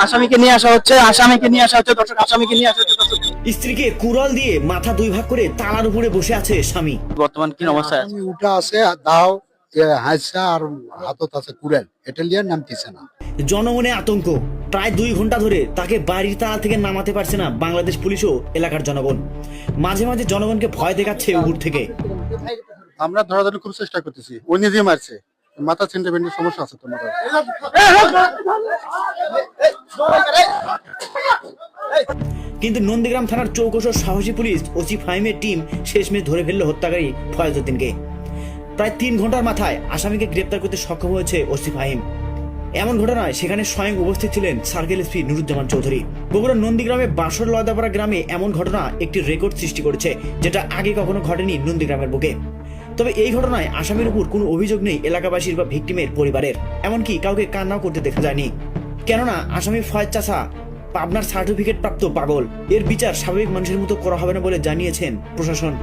আসামিকে নিয়ে আসা হচ্ছে দর্শক, আসামিকে নিয়ে আসা হচ্ছে দর্শক। স্ত্রীকে কুড়াল দিয়ে মাথা দুই ভাগ করে তালার উপরে বসে আছে স্বামী। বর্তমান কি অবস্থায় আছে? আমি উঠা আছে আর দাও হাসা আর হাতত আছে কুড়াল, এটা লিয়ে নামতেছে না। জনমনে আতঙ্ক। প্রায় 2 ঘন্টা ধরে তাকে বাড়ির তালা থেকে নামাতে পারছে না বাংলাদেশ পুলিশ ও এলাকার জনগণ। মাঝে মাঝে জনগণকে ভয় দেখাচ্ছে উপর থেকে। আমরা ধরাধরি খুব চেষ্টা করতেছি, ও নিজে মারছে, মাথা ছিনতে বেন্ডের সমস্যা আছে তোমার। কিন্তু নন্দীগ্রাম থানার চৌকস সাহসী পুলিশ ওসি ফাহিমের টিম শেষমেশ ধরে ফেলল হত্যাকারী ফয়েজ উদ্দিনকে। প্রায় 3 ঘন্টার মাথায় আসামিকে গ্রেপ্তার করতে সক্ষম হয়েছে ওসি ফাহিম। এমন ঘটনায় সেখানে স্বয়ং উপস্থিত ছিলেন সার্কেল এসপি নুরুজ্জামান চৌধুরী। বগুড়ার নন্দীগ্রামে বাঁশর লয়দাপাড়া গ্রামে এমন ঘটনা একটি রেকর্ড সৃষ্টি করেছে, যেটা আগে কখনো ঘটেনি নন্দীগ্রামের বুকে। তবে এই ঘটনায় আসামির উপর কোনো অভিযোগ নেই এলাকাবাসীর বা ভিকটিমের পরিবারের, এমনকি কাউকে কান্নাও করতে দেখা যায়নি। কেননা আসামি ফয়েজ চাচা পাবনার সার্টিফিকেট প্রাপ্ত পাগল, এর বিচার স্বাভাবিক মানুষের মতো করা হবে না বলে জানিয়েছেন প্রশাসন।